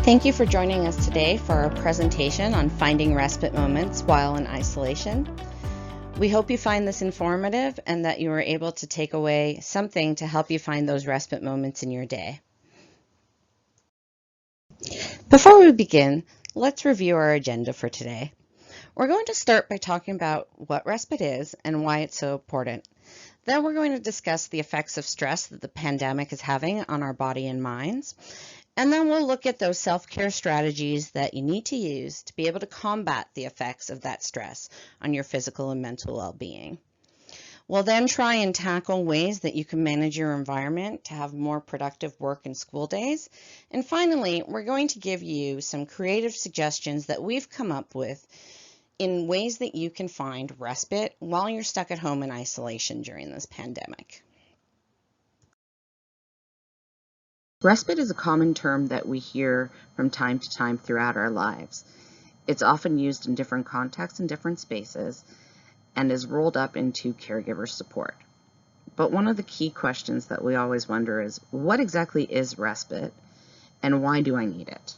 Thank you for joining us today for our presentation on finding respite moments while in isolation. We hope you find this informative and that you are able to take away something to help you find those respite moments in your day. Before we begin, let's review our agenda for today. We're going to start by talking about what respite is and why it's so important. Then we're going to discuss the effects of stress that the pandemic is having on our body and minds. And then we'll look at those self-care strategies that you need to use to be able to combat the effects of that stress on your physical and mental well-being. We'll then try and tackle ways that you can manage your environment to have more productive work and school days. And finally, we're going to give you some creative suggestions that we've come up with in ways that you can find respite while you're stuck at home in isolation during this pandemic. Respite is a common term that we hear from time to time throughout our lives. It's often used in different contexts and different spaces and is rolled up into caregiver support. But one of the key questions that we always wonder is, what exactly is respite and why do I need it?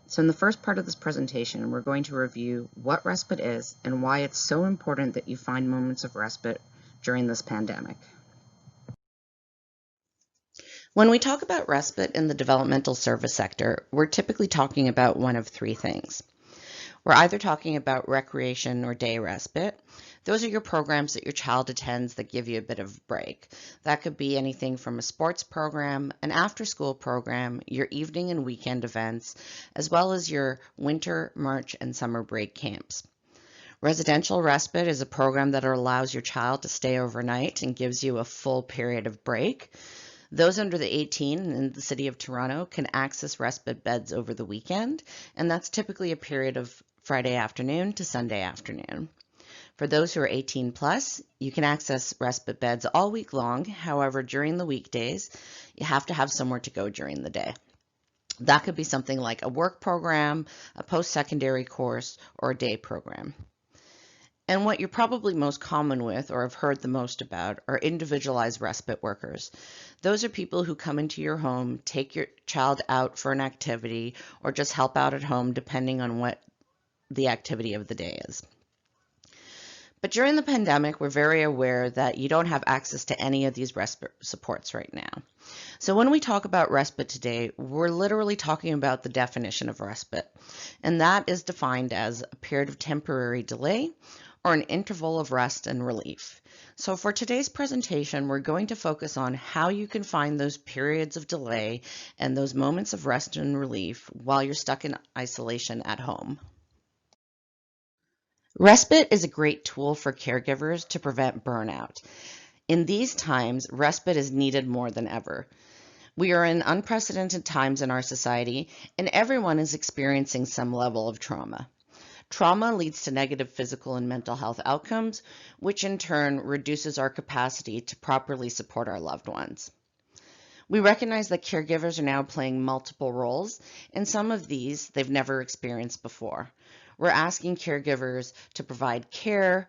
So in the first part of this presentation, we're going to review what respite is and why it's so important that you find moments of respite during this pandemic. When we talk about respite in the developmental service sector, we're typically talking about one of three things. We're either talking about recreation or day respite. Those are your programs that your child attends that give you a bit of a break. That could be anything from a sports program, an after-school program, your evening and weekend events, as well as your winter, March, and summer break camps. Residential respite is a program that allows your child to stay overnight and gives you a full period of break. Those under the 18 in the city of Toronto can access respite beds over the weekend, and that's typically a period of Friday afternoon to Sunday afternoon. For those who are 18 plus, you can access respite beds all week long. However, during the weekdays, you have to have somewhere to go during the day. That could be something like a work program, a post-secondary course, or a day program. And what you're probably most common with or have heard the most about are individualized respite workers. Those are people who come into your home, take your child out for an activity, or just help out at home depending on what the activity of the day is. But during the pandemic, we're very aware that you don't have access to any of these respite supports right now. So when we talk about respite today, we're literally talking about the definition of respite, and that is defined as a period of temporary delay or an interval of rest and relief. So for today's presentation, we're going to focus on how you can find those periods of delay and those moments of rest and relief while you're stuck in isolation at home. Respite is a great tool for caregivers to prevent burnout. In these times, respite is needed more than ever. We are in unprecedented times in our society, and everyone is experiencing some level of trauma. Trauma leads to negative physical and mental health outcomes, which in turn reduces our capacity to properly support our loved ones. We recognize that caregivers are now playing multiple roles, and some of these they've never experienced before. We're asking caregivers to provide care,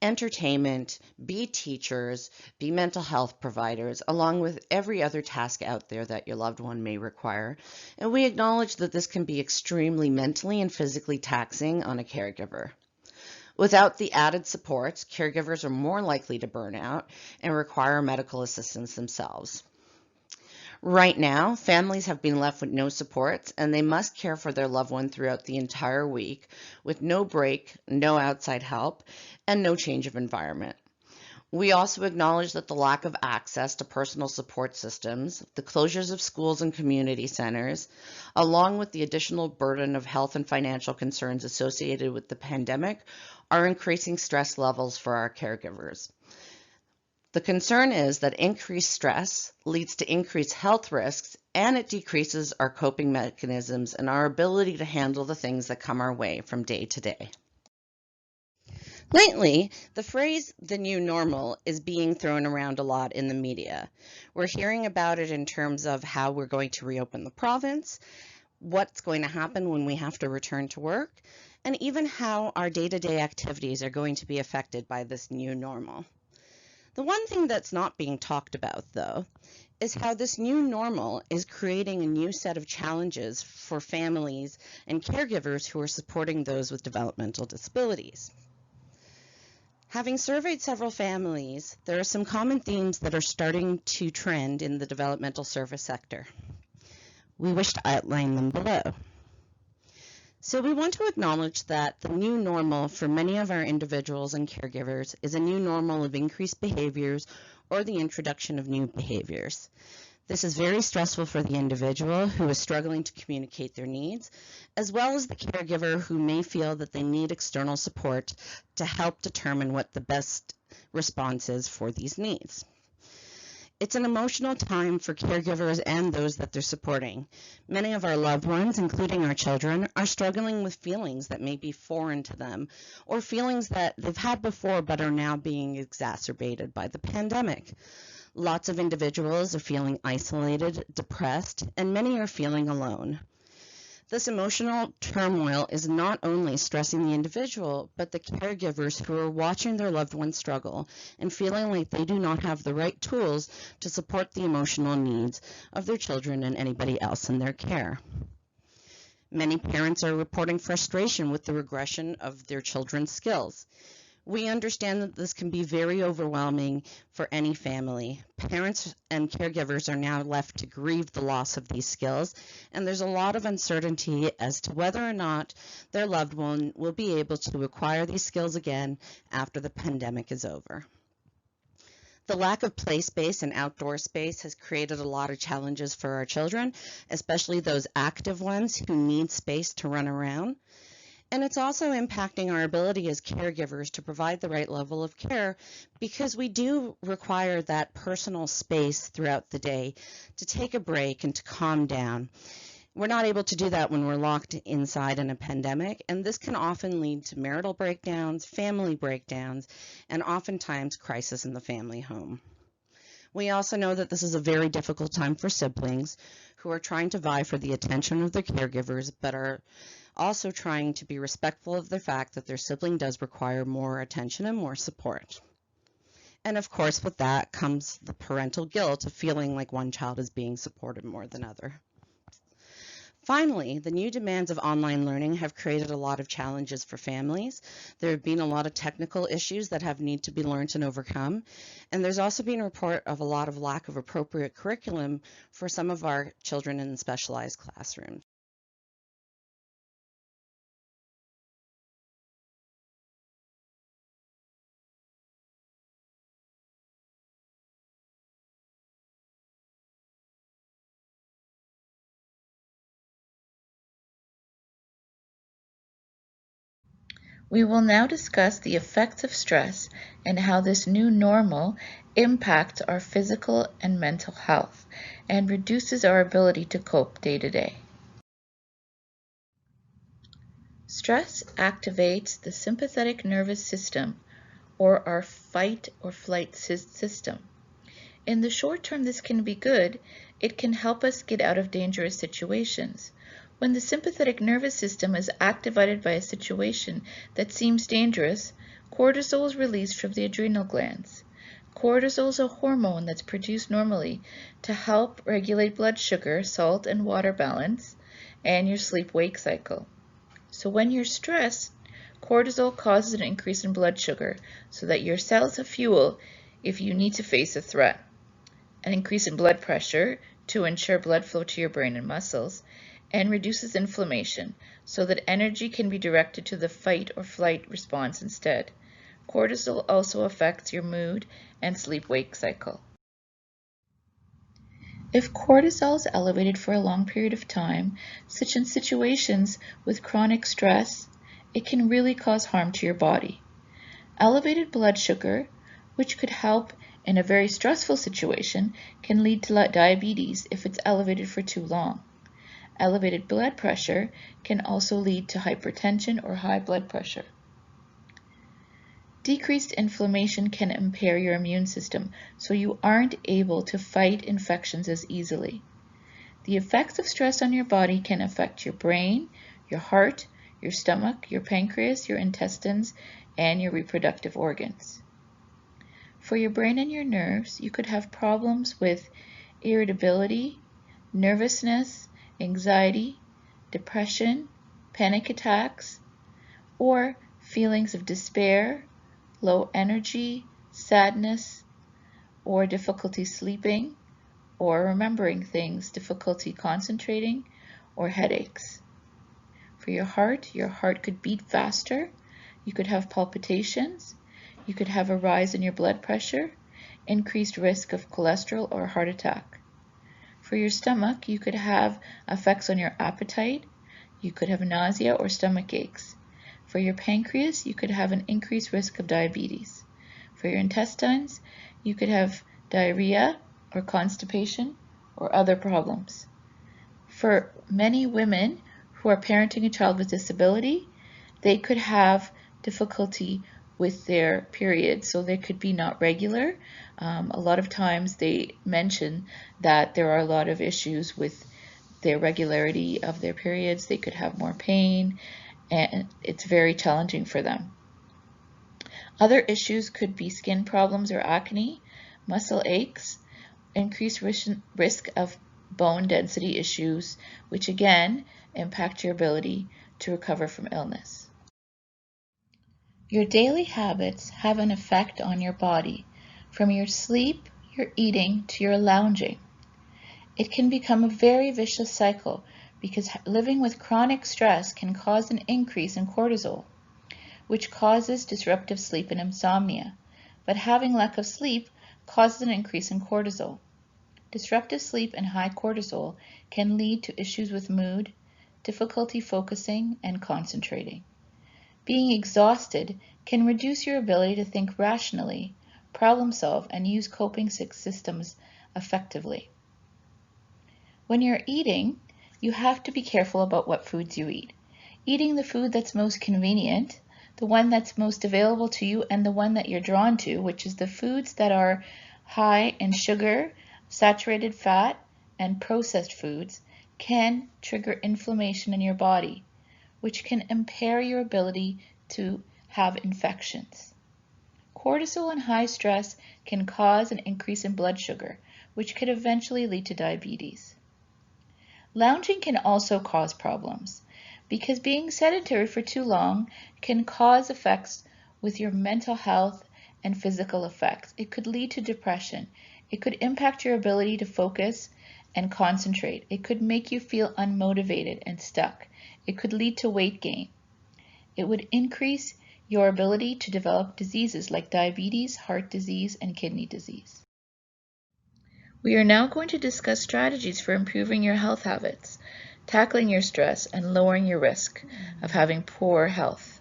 entertainment, be teachers, be mental health providers, along with every other task out there that your loved one may require. And we acknowledge that this can be extremely mentally and physically taxing on a caregiver. Without the added supports, caregivers are more likely to burn out and require medical assistance themselves. Right now, families have been left with no supports, and they must care for their loved one throughout the entire week with no break, no outside help, and no change of environment. We also acknowledge that the lack of access to personal support systems, the closures of schools and community centers, along with the additional burden of health and financial concerns associated with the pandemic, are increasing stress levels for our caregivers. The concern is that increased stress leads to increased health risks, and it decreases our coping mechanisms and our ability to handle the things that come our way from day to day. Lately, the phrase "the new normal" is being thrown around a lot in the media. We're hearing about it in terms of how we're going to reopen the province, what's going to happen when we have to return to work, and even how our day-to-day activities are going to be affected by this new normal. The one thing that's not being talked about, though, is how this new normal is creating a new set of challenges for families and caregivers who are supporting those with developmental disabilities. Having surveyed several families, there are some common themes that are starting to trend in the developmental service sector. We wish to outline them below. So we want to acknowledge that the new normal for many of our individuals and caregivers is a new normal of increased behaviors or the introduction of new behaviors. This is very stressful for the individual who is struggling to communicate their needs, as well as the caregiver who may feel that they need external support to help determine what the best response is for these needs. It's an emotional time for caregivers and those that they're supporting. Many of our loved ones, including our children, are struggling with feelings that may be foreign to them, or feelings that they've had before but are now being exacerbated by the pandemic. Lots of individuals are feeling isolated, depressed, and many are feeling alone. This emotional turmoil is not only stressing the individual, but the caregivers who are watching their loved ones struggle and feeling like they do not have the right tools to support the emotional needs of their children and anybody else in their care. Many parents are reporting frustration with the regression of their children's skills. We understand that this can be very overwhelming for any family. Parents and caregivers are now left to grieve the loss of these skills, and there's a lot of uncertainty as to whether or not their loved one will be able to acquire these skills again after the pandemic is over. The lack of play space and outdoor space has created a lot of challenges for our children, especially those active ones who need space to run around. And it's also impacting our ability as caregivers to provide the right level of care, because we do require that personal space throughout the day to take a break and to calm down. We're not able to do that when we're locked inside in a pandemic, and this can often lead to marital breakdowns, family breakdowns, and oftentimes crisis in the family home. We also know that this is a very difficult time for siblings who are trying to vie for the attention of their caregivers, but are also trying to be respectful of the fact that their sibling does require more attention and more support. And of course, with that comes the parental guilt of feeling like one child is being supported more than other. Finally, the new demands of online learning have created a lot of challenges for families. There have been a lot of technical issues that have need to be learned and overcome. And there's also been a report of a lot of lack of appropriate curriculum for some of our children in specialized classrooms. We will now discuss the effects of stress and how this new normal impacts our physical and mental health and reduces our ability to cope day to day. Stress activates the sympathetic nervous system, or our fight or flight system. In the short term, this can be good. It can help us get out of dangerous situations. When the sympathetic nervous system is activated by a situation that seems dangerous, cortisol is released from the adrenal glands. Cortisol is a hormone that's produced normally to help regulate blood sugar, salt, and water balance, and your sleep-wake cycle. So when you're stressed, cortisol causes an increase in blood sugar so that your cells have fuel if you need to face a threat. An increase in blood pressure to ensure blood flow to your brain and muscles, and reduces inflammation so that energy can be directed to the fight or flight response instead. Cortisol also affects your mood and sleep-wake cycle. If cortisol is elevated for a long period of time, such in situations with chronic stress, it can really cause harm to your body. Elevated blood sugar, which could help in a very stressful situation, can lead to diabetes if it's elevated for too long. Elevated blood pressure can also lead to hypertension or high blood pressure. Decreased inflammation can impair your immune system, so you aren't able to fight infections as easily. The effects of stress on your body can affect your brain, your heart, your stomach, your pancreas, your intestines, and your reproductive organs. For your brain and your nerves, you could have problems with irritability, nervousness, anxiety, depression, panic attacks, or feelings of despair, low energy, sadness, or difficulty sleeping, or remembering things, difficulty concentrating, or headaches. For your heart could beat faster, you could have palpitations, you could have a rise in your blood pressure, increased risk of cholesterol or heart attack. For your stomach, you could have effects on your appetite, you could have nausea or stomach aches. For your pancreas, you could have an increased risk of diabetes. For your intestines, you could have diarrhea or constipation or other problems. For many women who are parenting a child with disability, they could have difficulty with their period, so they could be not regular. A lot of times they mention that there are a lot of issues with their regularity of their periods. They could have more pain, and it's very challenging for them. Other issues could be skin problems or acne, muscle aches, increased risk of bone density issues, which again impact your ability to recover from illness. Your daily habits have an effect on your body, from your sleep, your eating, to your lounging. It can become a very vicious cycle because living with chronic stress can cause an increase in cortisol, which causes disruptive sleep and insomnia. But having lack of sleep causes an increase in cortisol. Disruptive sleep and high cortisol can lead to issues with mood, difficulty focusing, and concentrating. Being exhausted can reduce your ability to think rationally, problem solve, and use coping systems effectively. When you're eating, you have to be careful about what foods you eat. Eating the food that's most convenient, the one that's most available to you, and the one that you're drawn to, which is the foods that are high in sugar, saturated fat, and processed foods, can trigger inflammation in your body, which can impair your ability to have infections. Cortisol and high stress can cause an increase in blood sugar, which could eventually lead to diabetes. Lounging can also cause problems because being sedentary for too long can cause effects with your mental health and physical effects. It could lead to depression. It could impact your ability to focus and concentrate. It could make you feel unmotivated and stuck. It could lead to weight gain. It would increase your ability to develop diseases like diabetes, heart disease, and kidney disease. We are now going to discuss strategies for improving your health habits, tackling your stress, and lowering your risk of having poor health.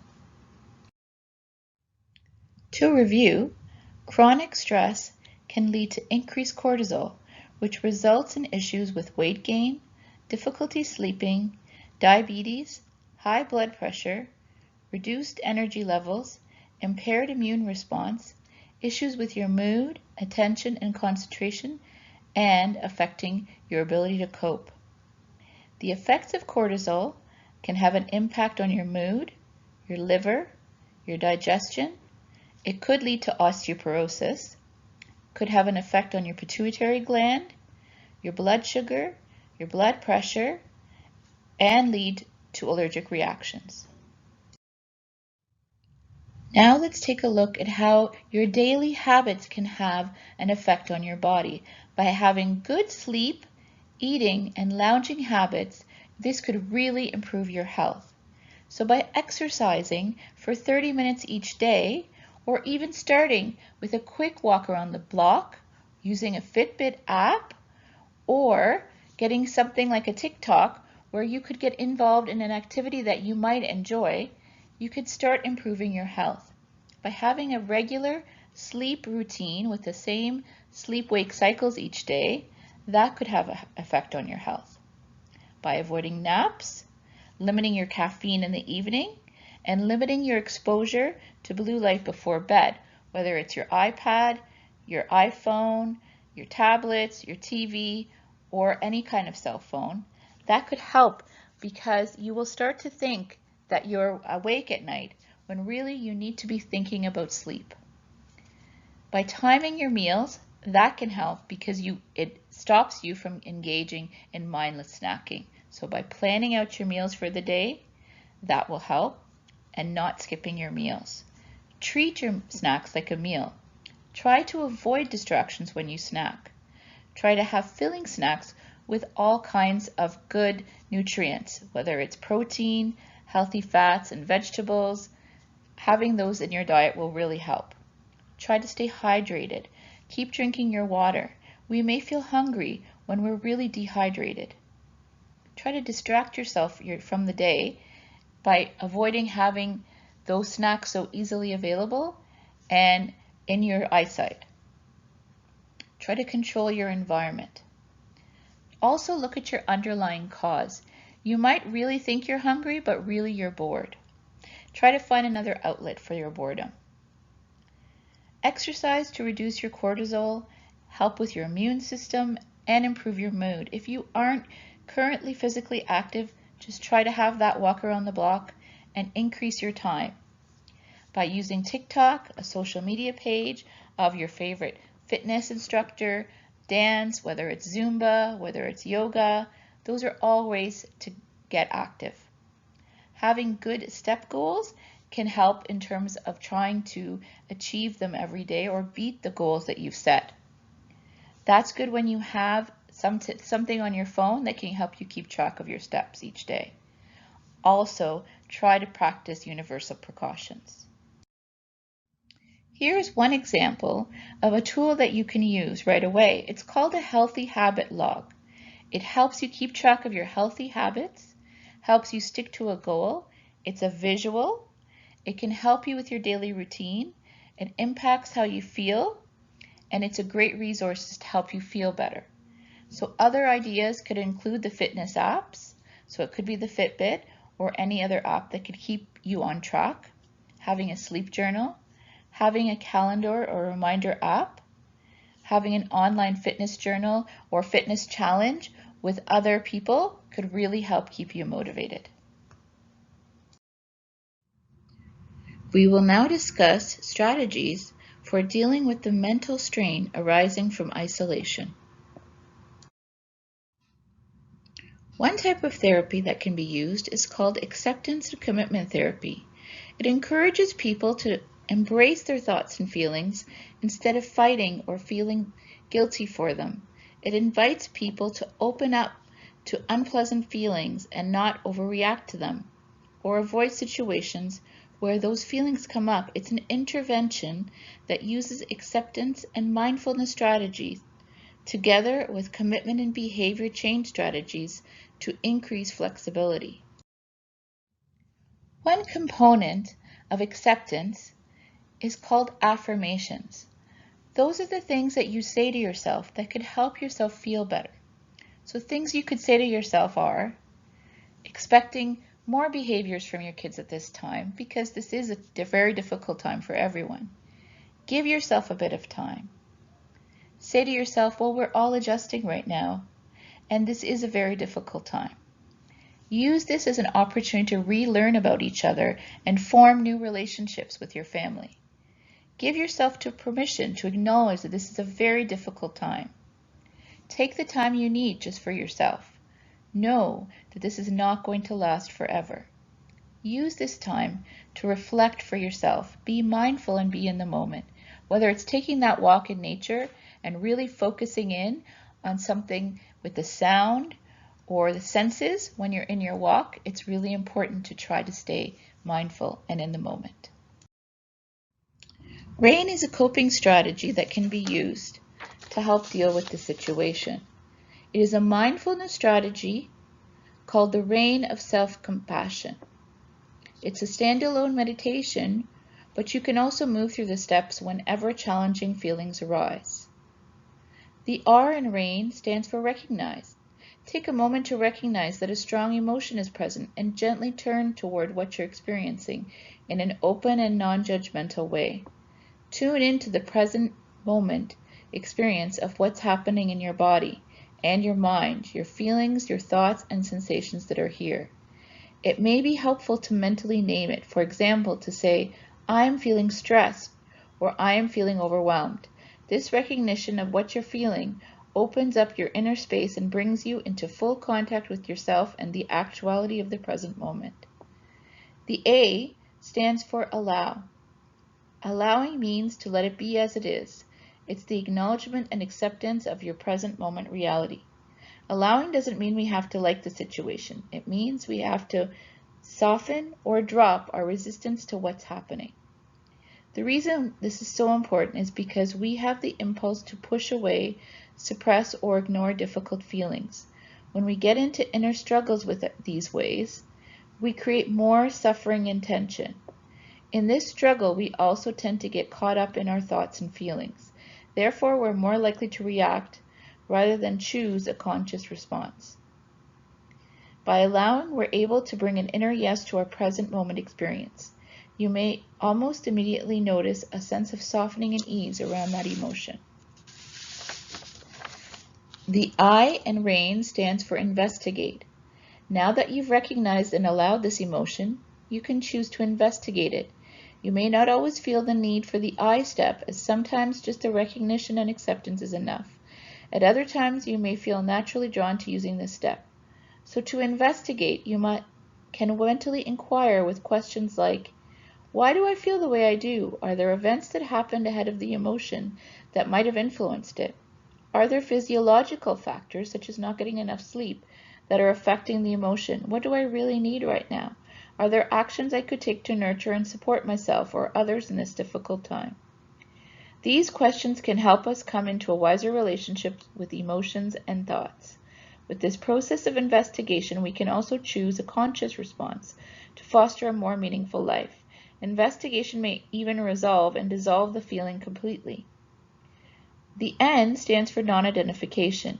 To review, chronic stress can lead to increased cortisol, which results in issues with weight gain, difficulty sleeping, diabetes, high blood pressure, reduced energy levels, impaired immune response, issues with your mood, attention, and concentration, and affecting your ability to cope. The effects of cortisol can have an impact on your mood, your liver, your digestion. It could lead to osteoporosis, could have an effect on your pituitary gland, your blood sugar, your blood pressure, and lead to allergic reactions. Now let's take a look at how your daily habits can have an effect on your body. By having good sleep, eating, and lounging habits, this could really improve your health. So by exercising for 30 minutes each day, or even starting with a quick walk around the block, using a Fitbit app, or getting something like a TikTok where you could get involved in an activity that you might enjoy, you could start improving your health. By having a regular sleep routine with the same sleep-wake cycles each day, that could have an effect on your health. By avoiding naps, limiting your caffeine in the evening, and limiting your exposure to blue light before bed, whether it's your iPad, your iPhone, your tablets, your TV, or any kind of cell phone, that could help because you will start to think that you're awake at night when really you need to be thinking about sleep. By timing your meals, that can help because it stops you from engaging in mindless snacking. So by planning out your meals for the day, that will help, and not skipping your meals. Treat your snacks like a meal. Try to avoid distractions when you snack. Try to have filling snacks with all kinds of good nutrients, whether it's protein, healthy fats, and vegetables. Having those in your diet will really help. Try to stay hydrated. Keep drinking your water. We may feel hungry when we're really dehydrated. Try to distract yourself from the day by avoiding having those snacks so easily available and in your eyesight. Try to control your environment. Also look at your underlying cause. You might really think you're hungry, but really you're bored. Try to find another outlet for your boredom. Exercise to reduce your cortisol, help with your immune system, and improve your mood. If you aren't currently physically active, just try to have that walk around the block and increase your time by using TikTok, a social media page of your favorite fitness instructor, dance, whether it's Zumba, whether it's yoga. Those are all ways to get active. Having good step goals can help in terms of trying to achieve them every day or beat the goals that you've set. That's good when you have something on your phone that can help you keep track of your steps each day. Also, try to practice universal precautions. Here's one example of a tool that you can use right away. It's called a healthy habit log. It helps you keep track of your healthy habits, helps you stick to a goal. It's a visual. It can help you with your daily routine. It impacts how you feel, and it's a great resource to help you feel better. So other ideas could include the fitness apps. So it could be the Fitbit or any other app that could keep you on track. Having a sleep journal, having a calendar or reminder app, having an online fitness journal or fitness challenge with other people could really help keep you motivated. We will now discuss strategies for dealing with the mental strain arising from isolation. One type of therapy that can be used is called acceptance and commitment therapy. It encourages people to embrace their thoughts and feelings instead of fighting or feeling guilty for them. It invites people to open up to unpleasant feelings and not overreact to them or avoid situations where those feelings come up. It's an intervention that uses acceptance and mindfulness strategies together with commitment and behavior change strategies to increase flexibility. One component of acceptance is called affirmations. Those are the things that you say to yourself that could help yourself feel better. So things you could say to yourself are expecting more behaviors from your kids at this time because this is a very difficult time for everyone. Give yourself a bit of time. Say to yourself, well, we're all adjusting right now, and this is a very difficult time. Use this as an opportunity to relearn about each other and form new relationships with your family. Give yourself permission to acknowledge that this is a very difficult time. Take the time you need just for yourself. Know that this is not going to last forever. Use this time to reflect for yourself. Be mindful and be in the moment. Whether it's taking that walk in nature and really focusing in on something with the sound or the senses when you're in your walk, it's really important to try to stay mindful and in the moment. R.A.I.N is a coping strategy that can be used to help deal with the situation. It is a mindfulness strategy called the R.A.I.N of self-compassion. It's a standalone meditation, but you can also move through the steps whenever challenging feelings arise. The R in R.A.I.N stands for recognize. Take a moment to recognize that a strong emotion is present and gently turn toward what you're experiencing in an open and non-judgmental way. Tune into the present moment experience of what's happening in your body and your mind, your feelings, your thoughts, and sensations that are here. It may be helpful to mentally name it. For example, to say, I'm feeling stressed, or I am feeling overwhelmed. This recognition of what you're feeling opens up your inner space and brings you into full contact with yourself and the actuality of the present moment. The A stands for allow. Allowing means to let it be as it is. It's the acknowledgement and acceptance of your present moment reality. Allowing doesn't mean we have to like the situation. It means we have to soften or drop our resistance to what's happening. The reason this is so important is because we have the impulse to push away, suppress, or ignore difficult feelings. When we get into inner struggles with these ways, we create more suffering and tension. In this struggle, we also tend to get caught up in our thoughts and feelings. Therefore, we're more likely to react rather than choose a conscious response. By allowing, we're able to bring an inner yes to our present moment experience. You may almost immediately notice a sense of softening and ease around that emotion. The I in R.A.I.N stands for investigate. Now that you've recognized and allowed this emotion, you can choose to investigate it. You may not always feel the need for the I step, as sometimes just the recognition and acceptance is enough. At other times, you may feel naturally drawn to using this step. So to investigate, you can mentally inquire with questions like, why do I feel the way I do? Are there events that happened ahead of the emotion that might have influenced it? Are there physiological factors, such as not getting enough sleep, that are affecting the emotion? What do I really need right now? Are there actions I could take to nurture and support myself or others in this difficult time? These questions can help us come into a wiser relationship with emotions and thoughts. With this process of investigation, we can also choose a conscious response to foster a more meaningful life. Investigation may even resolve and dissolve the feeling completely. The N stands for non-identification.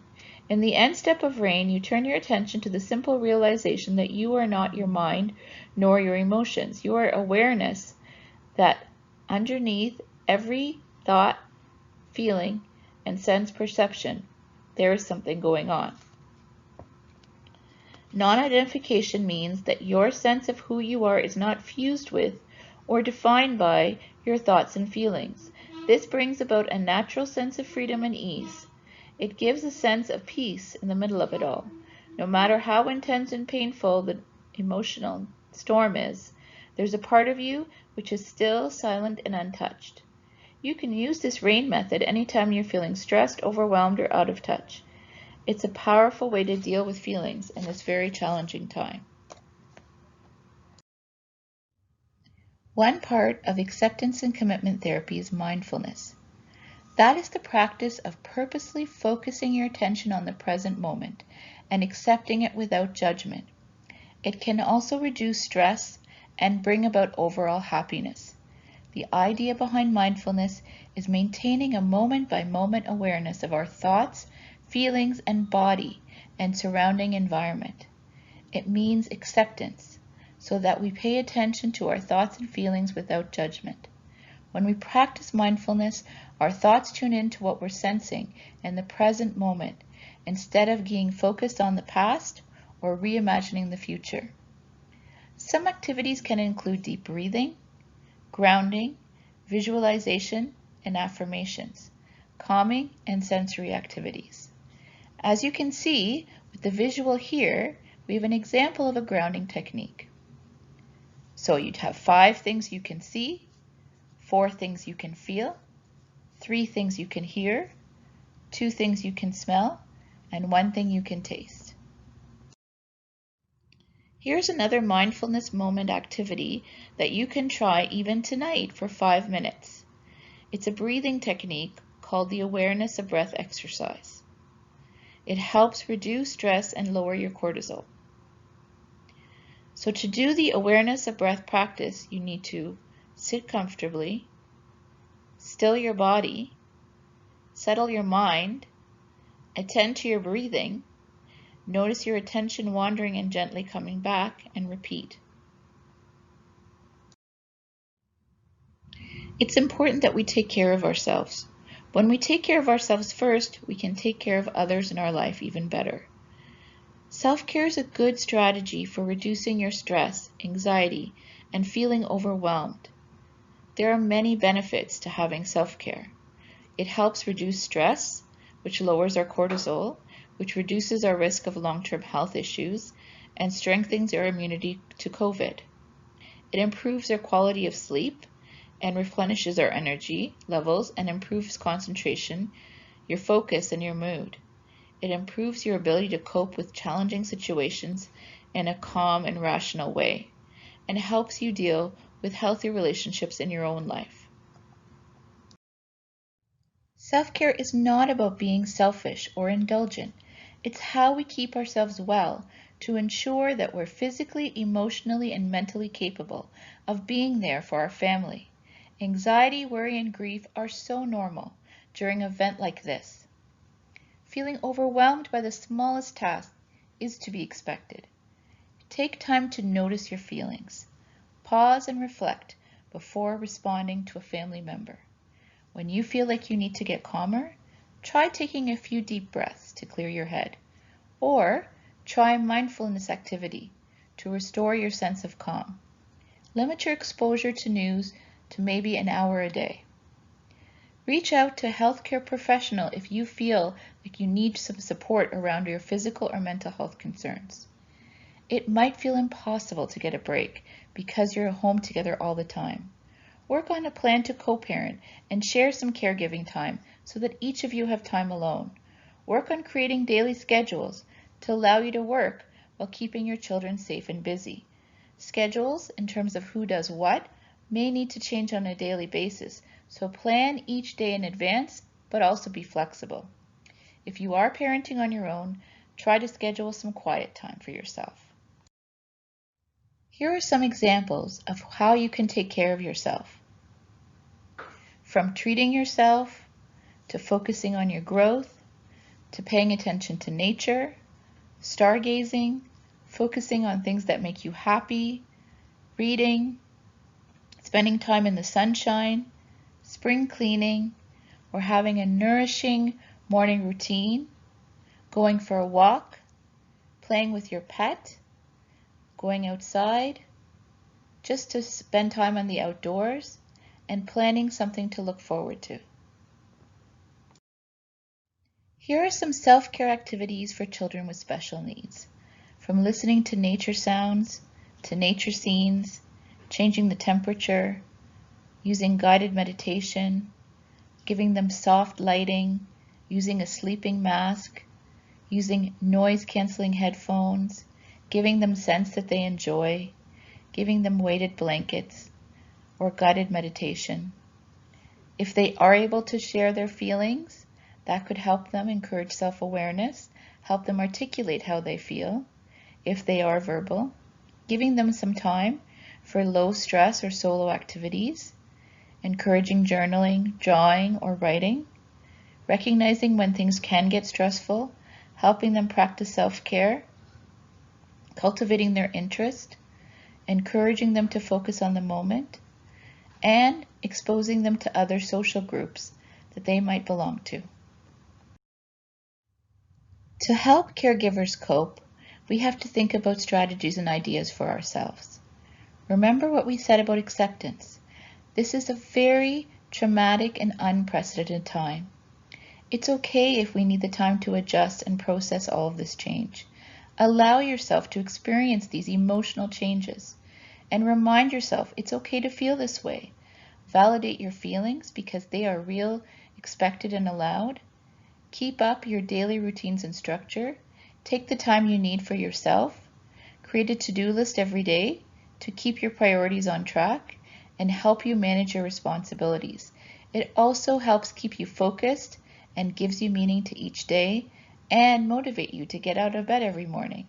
In the N step of R.A.I.N, you turn your attention to the simple realization that you are not your mind nor your emotions. You are awareness that underneath every thought, feeling, and sense perception, there is something going on. Non-identification means that your sense of who you are is not fused with or defined by your thoughts and feelings. This brings about a natural sense of freedom and ease. It gives a sense of peace in the middle of it all. No matter how intense and painful the emotional storm is, there's a part of you which is still silent and untouched. You can use this R.A.I.N method anytime you're feeling stressed, overwhelmed, or out of touch. It's a powerful way to deal with feelings in this very challenging time. One part of acceptance and commitment therapy is mindfulness. That is the practice of purposely focusing your attention on the present moment and accepting it without judgment. It can also reduce stress and bring about overall happiness. The idea behind mindfulness is maintaining a moment-by-moment awareness of our thoughts, feelings, and body and surrounding environment. It means acceptance, so that we pay attention to our thoughts and feelings without judgment. When we practice mindfulness, our thoughts tune into what we're sensing in the present moment, instead of being focused on the past or reimagining the future. Some activities can include deep breathing, grounding, visualization, and affirmations, calming, and sensory activities. As you can see with the visual here, we have an example of a grounding technique. So you'd have 5 things you can see, 4 things you can feel, 3 things you can hear, 2 things you can smell, and 1 thing you can taste. Here's another mindfulness moment activity that you can try even tonight for 5 minutes. It's a breathing technique called the awareness of breath exercise. It helps reduce stress and lower your cortisol. So to do the awareness of breath practice, you need to sit comfortably, still your body, settle your mind, attend to your breathing, notice your attention wandering and gently coming back, and repeat. It's important that we take care of ourselves. When we take care of ourselves first, we can take care of others in our life even better. Self-care is a good strategy for reducing your stress, anxiety, and feeling overwhelmed. There are many benefits to having self-care. It helps reduce stress, which lowers our cortisol, which reduces our risk of long-term health issues, and strengthens our immunity to COVID. It improves our quality of sleep and replenishes our energy levels and improves concentration, your focus, and your mood. It improves your ability to cope with challenging situations in a calm and rational way, and helps you deal with healthy relationships in your own life. Self-care is not about being selfish or indulgent. It's how we keep ourselves well to ensure that we're physically, emotionally, and mentally capable of being there for our family. Anxiety, worry, and grief are so normal during an event like this. Feeling overwhelmed by the smallest task is to be expected. Take time to notice your feelings. Pause and reflect before responding to a family member. When you feel like you need to get calmer, try taking a few deep breaths to clear your head, or try a mindfulness activity to restore your sense of calm. Limit your exposure to news to maybe an hour a day. Reach out to a healthcare professional if you feel like you need some support around your physical or mental health concerns. It might feel impossible to get a break because you're home together all the time. Work on a plan to co-parent and share some caregiving time so that each of you have time alone. Work on creating daily schedules to allow you to work while keeping your children safe and busy. Schedules, in terms of who does what, may need to change on a daily basis, so plan each day in advance, but also be flexible. If you are parenting on your own, try to schedule some quiet time for yourself. Here are some examples of how you can take care of yourself. From treating yourself, to focusing on your growth, to paying attention to nature, stargazing, focusing on things that make you happy, reading, spending time in the sunshine, spring cleaning, or having a nourishing morning routine, going for a walk, playing with your pet, going outside, just to spend time on the outdoors, and planning something to look forward to. Here are some self-care activities for children with special needs, from listening to nature sounds, to nature scenes, changing the temperature, using guided meditation, giving them soft lighting, using a sleeping mask, using noise-canceling headphones, giving them scents that they enjoy, giving them weighted blankets, or guided meditation. If they are able to share their feelings, that could help them encourage self-awareness, help them articulate how they feel. If they are verbal, giving them some time for low stress or solo activities, encouraging journaling, drawing, or writing, recognizing when things can get stressful, helping them practice self-care, cultivating their interest, encouraging them to focus on the moment, and exposing them to other social groups that they might belong to. To help caregivers cope, we have to think about strategies and ideas for ourselves. Remember what we said about acceptance. This is a very traumatic and unprecedented time. It's okay if we need the time to adjust and process all of this change. Allow yourself to experience these emotional changes and remind yourself it's okay to feel this way. Validate your feelings because they are real, expected, and allowed. Keep up your daily routines and structure. Take the time you need for yourself. Create a to-do list every day to keep your priorities on track and help you manage your responsibilities. It also helps keep you focused and gives you meaning to each day and motivate you to get out of bed every morning.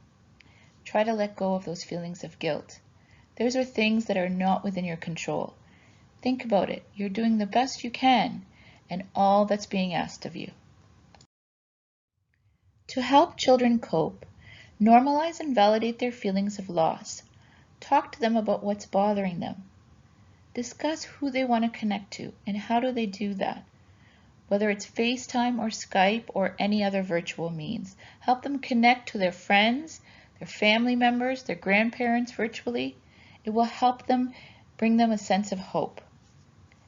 Try to let go of those feelings of guilt. Those are things that are not within your control. Think about it. You're doing the best you can and all that's being asked of you. To help children cope, normalize and validate their feelings of loss. Talk to them about what's bothering them. Discuss who they want to connect to and how do they do that. Whether it's FaceTime or Skype or any other virtual means. Help them connect to their friends, their family members, their grandparents virtually. It will help them bring them a sense of hope.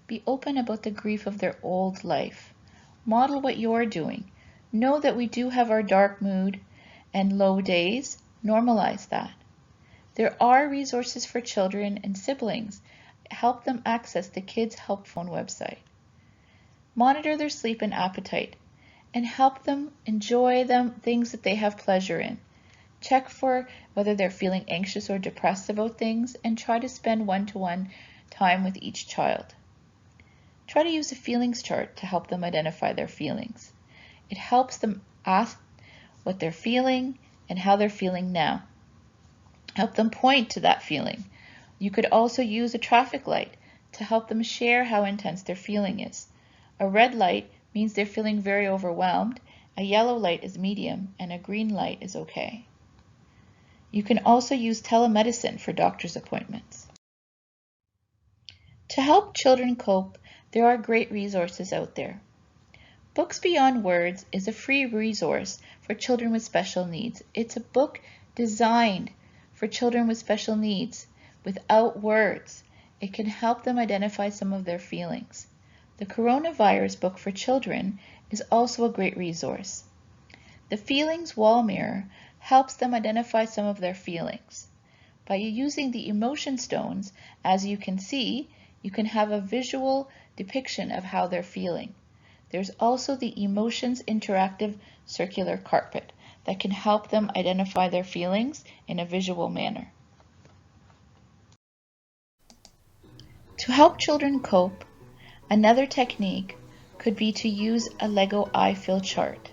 Be open about the grief of their old life. Model what you're doing. Know that we do have our dark mood and low days. Normalize that. There are resources for children and siblings. Help them access the Kids Help Phone website. Monitor their sleep and appetite, and help them enjoy things that they have pleasure in. Check for whether they're feeling anxious or depressed about things, and try to spend one-to-one time with each child. Try to use a feelings chart to help them identify their feelings. It helps them ask what they're feeling and how they're feeling now. Help them point to that feeling. You could also use a traffic light to help them share how intense their feeling is. A red light means they're feeling very overwhelmed, a yellow light is medium, and a green light is okay. You can also use telemedicine for doctor's appointments. To help children cope, there are great resources out there. Books Beyond Words is a free resource for children with special needs. It's a book designed for children with special needs without words. It can help them identify some of their feelings. The Coronavirus book for children is also a great resource. The Feelings Wall Mirror helps them identify some of their feelings. By using the emotion stones, as you can see, you can have a visual depiction of how they're feeling. There's also the Emotions Interactive Circular Carpet that can help them identify their feelings in a visual manner. To help children cope, another technique could be to use a Lego I Feel chart.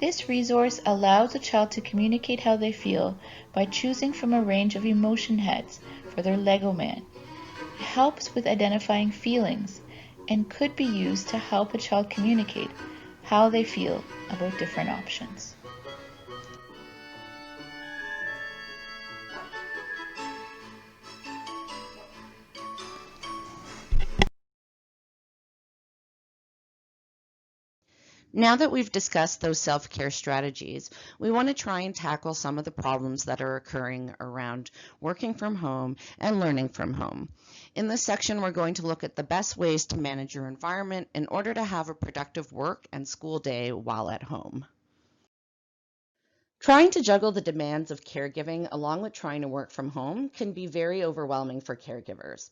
This resource allows a child to communicate how they feel by choosing from a range of emotion heads for their Lego man. It helps with identifying feelings and could be used to help a child communicate how they feel about different options. Now that we've discussed those self-care strategies, we want to try and tackle some of the problems that are occurring around working from home and learning from home. In this section, we're going to look at the best ways to manage your environment in order to have a productive work and school day while at home. Trying to juggle the demands of caregiving along with trying to work from home can be very overwhelming for caregivers.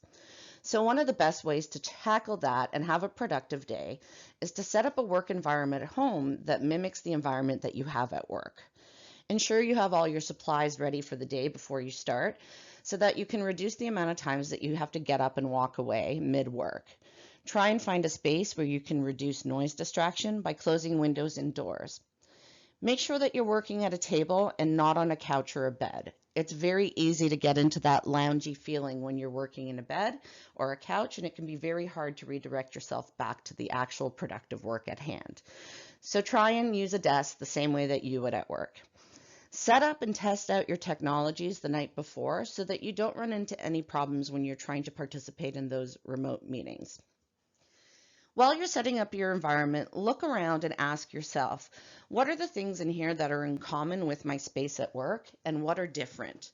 So one of the best ways to tackle that and have a productive day is to set up a work environment at home that mimics the environment that you have at work. Ensure you have all your supplies ready for the day before you start so that you can reduce the amount of times that you have to get up and walk away mid-work. Try and find a space where you can reduce noise distraction by closing windows and doors. Make sure that you're working at a table and not on a couch or a bed. It's very easy to get into that loungy feeling when you're working in a bed or a couch, and it can be very hard to redirect yourself back to the actual productive work at hand. So try and use a desk the same way that you would at work. Set up and test out your technologies the night before so that you don't run into any problems when you're trying to participate in those remote meetings. While you're setting up your environment, look around and ask yourself, what are the things in here that are in common with my space at work and what are different?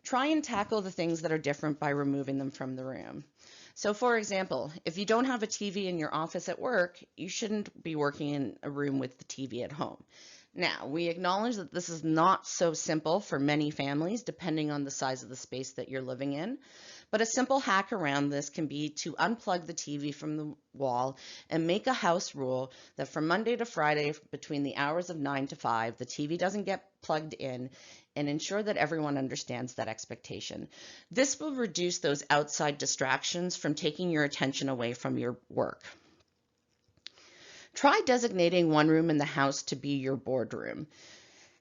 Try and tackle the things that are different by removing them from the room. So for example, if you don't have a TV in your office at work, you shouldn't be working in a room with the TV at home. Now, we acknowledge that this is not so simple for many families, depending on the size of the space that you're living in. But a simple hack around this can be to unplug the TV from the wall and make a house rule that from Monday to Friday, between the hours of 9 to 5, the TV doesn't get plugged in, and ensure that everyone understands that expectation. This will reduce those outside distractions from taking your attention away from your work. Try designating one room in the house to be your boardroom.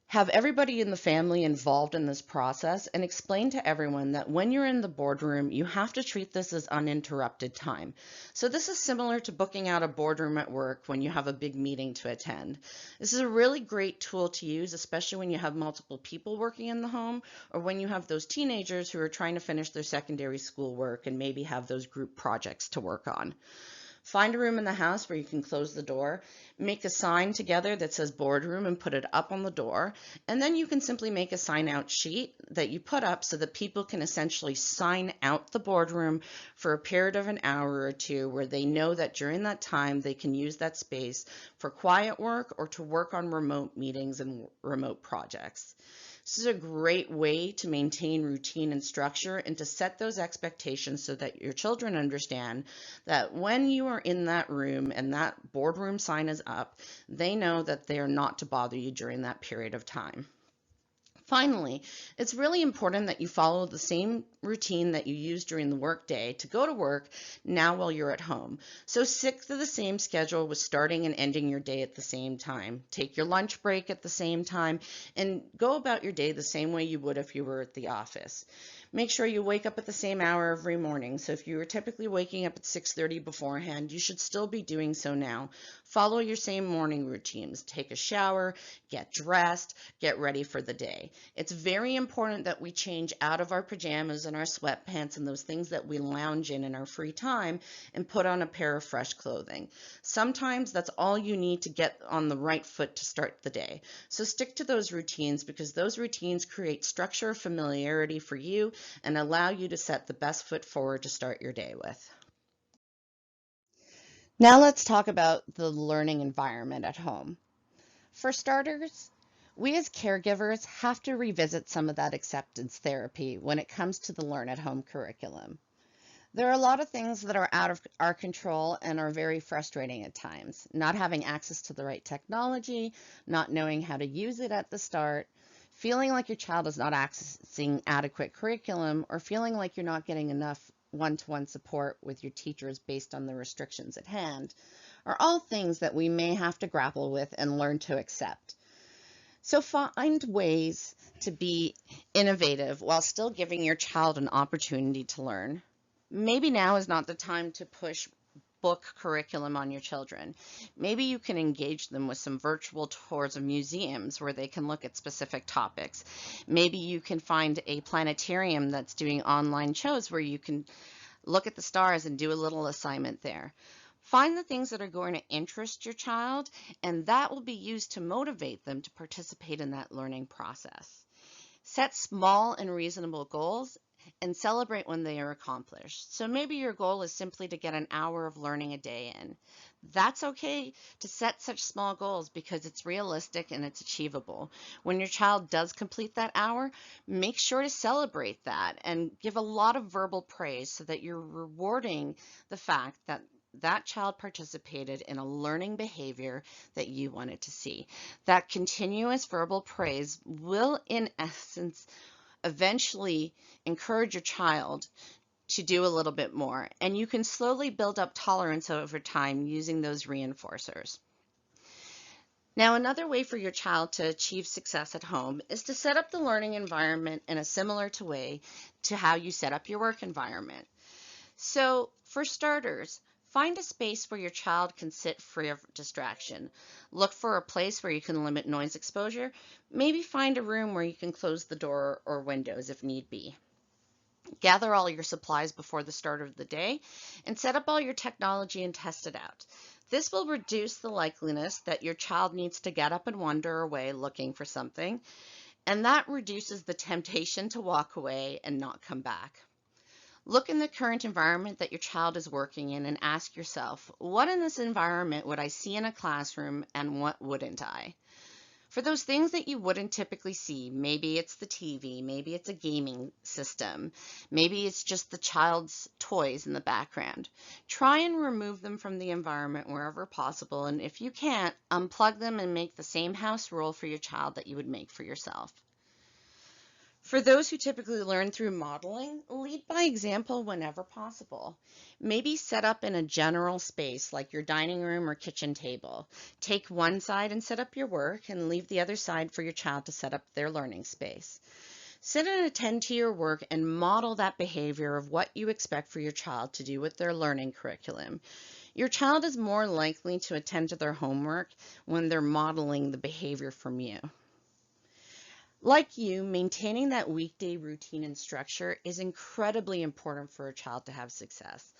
Have everybody in the family involved in this process and explain to everyone that when you're in the boardroom, you have to treat this as uninterrupted time. So this is similar to booking out a boardroom at work when you have a big meeting to attend. This is a really great tool to use, especially when you have multiple people working in the home or when you have those teenagers who are trying to finish their secondary school work and maybe have those group projects to work on. Find a room in the house where you can close the door, make a sign together that says boardroom and put it up on the door, and then you can simply make a sign out sheet that you put up so that people can essentially sign out the boardroom for a period of an hour or two where they know that during that time they can use that space for quiet work or to work on remote meetings and remote projects. This is a great way to maintain routine and structure and to set those expectations so that your children understand that when you are in that room and that boardroom sign is up, they know that they are not to bother you during that period of time. Finally, it's really important that you follow the same routine that you use during the workday to go to work now while you're at home. So stick to the same schedule with starting and ending your day at the same time. Take your lunch break at the same time and go about your day the same way you would if you were at the office. Make sure you wake up at the same hour every morning. So if you were typically waking up at 6:30 beforehand, you should still be doing so now. Follow your same morning routines. Take a shower, get dressed, get ready for the day. It's very important that we change out of our pajamas and our sweatpants and those things that we lounge in our free time and put on a pair of fresh clothing. Sometimes that's all you need to get on the right foot to start the day. So stick to those routines because those routines create structure, familiarity for you, and allow you to set the best foot forward to start your day with. Now let's talk about the learning environment at home. For starters, we as caregivers have to revisit some of that acceptance therapy when it comes to the Learn at Home curriculum. There are a lot of things that are out of our control and are very frustrating at times. Not having access to the right technology, not knowing how to use it at the start, feeling like your child is not accessing adequate curriculum, or feeling like you're not getting enough one-to-one support with your teachers based on the restrictions at hand, are all things that we may have to grapple with and learn to accept. So find ways to be innovative while still giving your child an opportunity to learn. Maybe now is not the time to push book curriculum on your children. Maybe you can engage them with some virtual tours of museums where they can look at specific topics. Maybe you can find a planetarium that's doing online shows where you can look at the stars and do a little assignment there. Find the things that are going to interest your child, and that will be used to motivate them to participate in that learning process. Set small and reasonable goals and celebrate when they are accomplished. So maybe your goal is simply to get an hour of learning a day in. That's okay to set such small goals because it's realistic and it's achievable. When your child does complete that hour, make sure to celebrate that and give a lot of verbal praise so that you're rewarding the fact that that child participated in a learning behavior that you wanted to see. That continuous verbal praise will, in essence, eventually encourage your child to do a little bit more. And you can slowly build up tolerance over time using those reinforcers. Now, another way for your child to achieve success at home is to set up the learning environment in a similar way to how you set up your work environment. So, for starters, find a space where your child can sit free of distraction. Look for a place where you can limit noise exposure. Maybe find a room where you can close the door or windows if need be. Gather all your supplies before the start of the day and set up all your technology and test it out. This will reduce the likeliness that your child needs to get up and wander away looking for something, and that reduces the temptation to walk away and not come back. Look in the current environment that your child is working in and ask yourself, what in this environment would I see in a classroom and what wouldn't I? For those things that you wouldn't typically see, maybe it's the TV, maybe it's a gaming system, maybe it's just the child's toys in the background. Try and remove them from the environment wherever possible, and if you can't, unplug them and make the same house rule for your child that you would make for yourself. For those who typically learn through modeling, lead by example whenever possible. Maybe set up in a general space like your dining room or kitchen table. Take one side and set up your work and leave the other side for your child to set up their learning space. Sit and attend to your work and model that behavior of what you expect for your child to do with their learning curriculum. Your child is more likely to attend to their homework when they're modeling the behavior from you. Like you, maintaining that weekday routine and structure is incredibly important for a child to have success.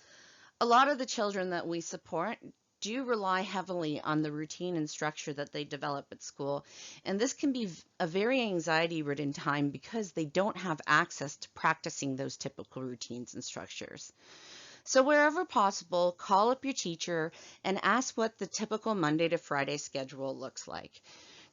A lot of the children that we support do rely heavily on the routine and structure that they develop at school, and this can be a very anxiety-ridden time because they don't have access to practicing those typical routines and structures. So wherever possible, call up your teacher and ask what the typical Monday to Friday schedule looks like.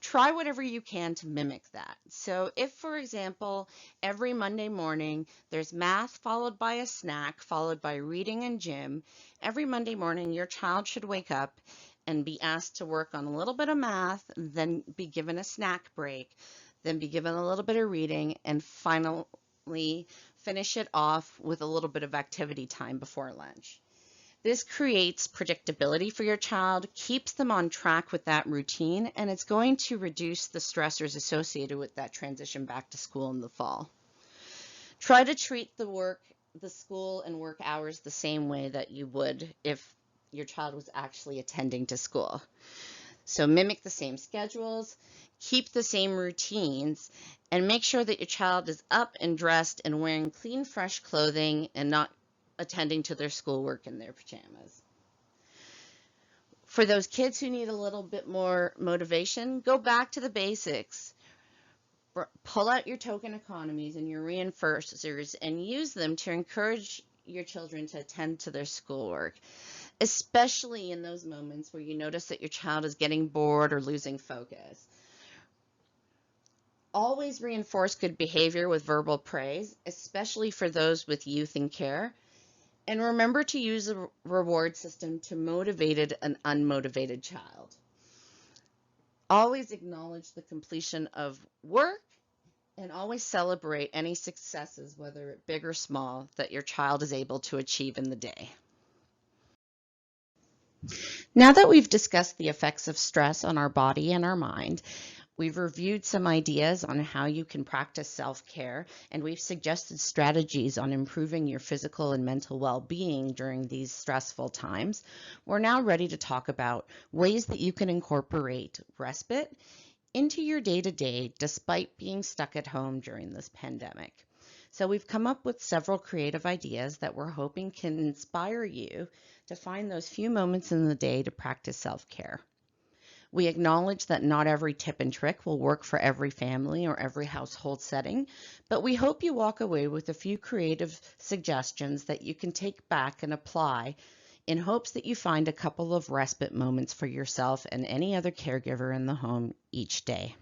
Try whatever you can to mimic that. So if, for example, every Monday morning there's math followed by a snack followed by reading and gym, every Monday morning your child should wake up and be asked to work on a little bit of math, then be given a snack break, then be given a little bit of reading, and finally finish it off with a little bit of activity time before lunch. This creates predictability for your child, keeps them on track with that routine, and it's going to reduce the stressors associated with that transition back to school in the fall. Try to treat the school and work hours the same way that you would if your child was actually attending to school. So mimic the same schedules, keep the same routines, and make sure that your child is up and dressed and wearing clean, fresh clothing and not attending to their schoolwork in their pajamas. For those kids who need a little bit more motivation, go back to the basics. Pull out your token economies and your reinforcers and use them to encourage your children to attend to their schoolwork, especially in those moments where you notice that your child is getting bored or losing focus. Always reinforce good behavior with verbal praise, especially for those with youth in care. And remember to use a reward system to motivate an unmotivated child. Always acknowledge the completion of work and always celebrate any successes, whether big or small, that your child is able to achieve in the day. Now that we've discussed the effects of stress on our body and our mind, we've reviewed some ideas on how you can practice self-care, and we've suggested strategies on improving your physical and mental well-being during these stressful times. We're now ready to talk about ways that you can incorporate respite into your day-to-day despite being stuck at home during this pandemic. So we've come up with several creative ideas that we're hoping can inspire you to find those few moments in the day to practice self-care. We acknowledge that not every tip and trick will work for every family or every household setting, but we hope you walk away with a few creative suggestions that you can take back and apply in hopes that you find a couple of respite moments for yourself and any other caregiver in the home each day.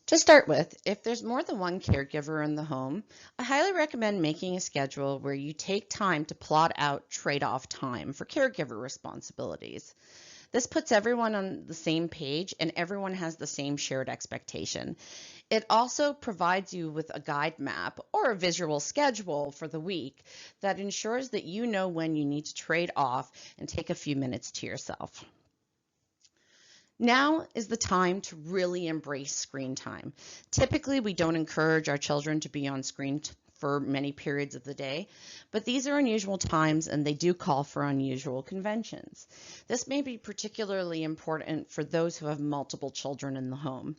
To start with, if there's more than one caregiver in the home, I highly recommend making a schedule where you take time to plot out trade-off time for caregiver responsibilities. This puts everyone on the same page and everyone has the same shared expectation. It also provides you with a guide map or a visual schedule for the week that ensures that you know when you need to trade off and take a few minutes to yourself. Now is the time to really embrace screen time. Typically, we don't encourage our children to be on screen for many periods of the day, but these are unusual times and they do call for unusual conventions. This may be particularly important for those who have multiple children in the home.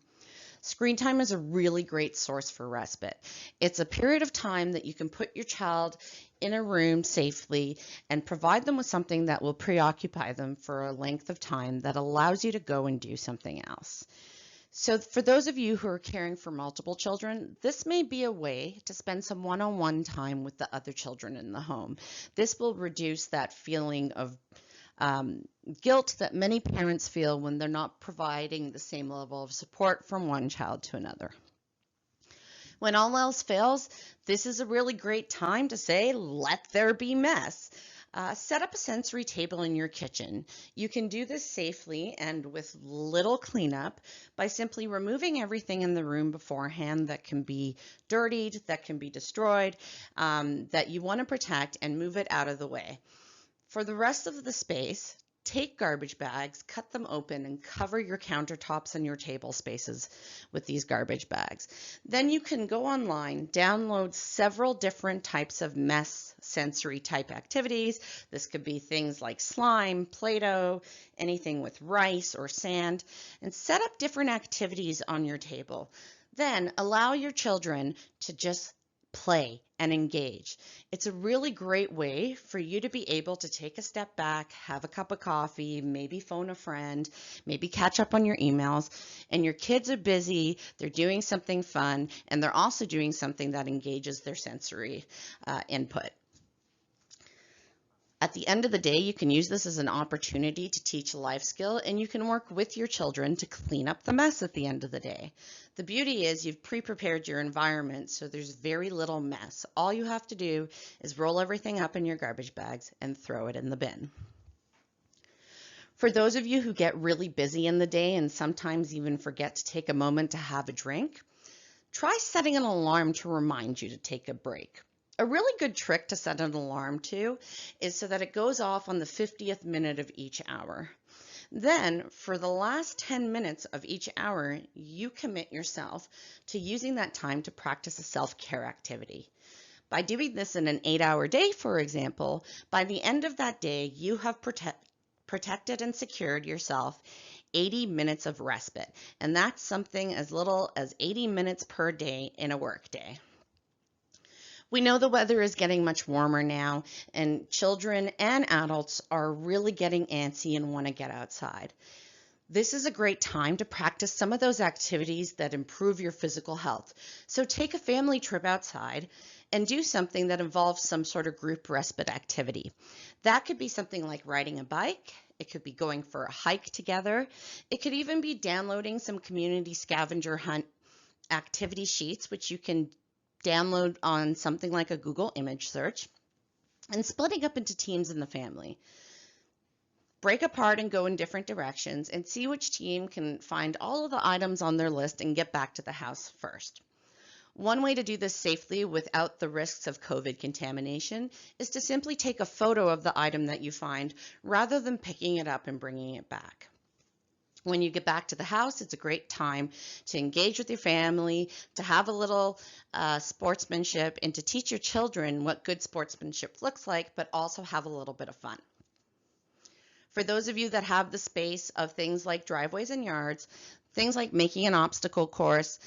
Screen time is a really great source for respite. It's a period of time that you can put your child in a room safely and provide them with something that will preoccupy them for a length of time that allows you to go and do something else. So for those of you who are caring for multiple children, this may be a way to spend some one-on-one time with the other children in the home. This will reduce that feeling of guilt that many parents feel when they're not providing the same level of support from one child to another. When all else fails, this is a really great time to say, let there be mess. Set up a sensory table in your kitchen. You can do this safely and with little cleanup by simply removing everything in the room beforehand that can be dirtied, that can be destroyed, that you want to protect, and move it out of the way. For the rest of the space, take garbage bags, cut them open, and cover your countertops and your table spaces with these garbage bags. Then you can go online, download several different types of mess sensory type activities. This could be things like slime, Play-Doh, anything with rice or sand, and set up different activities on your table. Then allow your children to just play, and engage. It's a really great way for you to be able to take a step back, have a cup of coffee, maybe phone a friend, maybe catch up on your emails, and your kids are busy, they're doing something fun, and they're also doing something that engages their sensory input. At the end of the day, you can use this as an opportunity to teach a life skill, and you can work with your children to clean up the mess at the end of the day. The beauty is you've pre-prepared your environment, so there's very little mess. All you have to do is roll everything up in your garbage bags and throw it in the bin. For those of you who get really busy in the day and sometimes even forget to take a moment to have a drink, try setting an alarm to remind you to take a break. A really good trick to set an alarm to is so that it goes off on the 50th minute of each hour. Then, for the last 10 minutes of each hour, you commit yourself to using that time to practice a self-care activity. By doing this in an 8-hour day, for example, by the end of that day, you have protected and secured yourself 80 minutes of respite. And that's something as little as 80 minutes per day in a work day. We know the weather is getting much warmer now, and children and adults are really getting antsy and want to get outside. This is a great time to practice some of those activities that improve your physical health. So take a family trip outside and do something that involves some sort of group respite activity. That could be something like riding a bike. It could be going for a hike together. It could even be downloading some community scavenger hunt activity sheets, which you can download on something like a Google image search, and splitting up into teams in the family. Break apart and go in different directions and see which team can find all of the items on their list and get back to the house first. One way to do this safely without the risks of COVID contamination is to simply take a photo of the item that you find rather than picking it up and bringing it back. When you get back to the house, it's a great time to engage with your family, to have a little sportsmanship, and to teach your children what good sportsmanship looks like, but also have a little bit of fun. For those of you that have the space of things like driveways and yards, things like making an obstacle course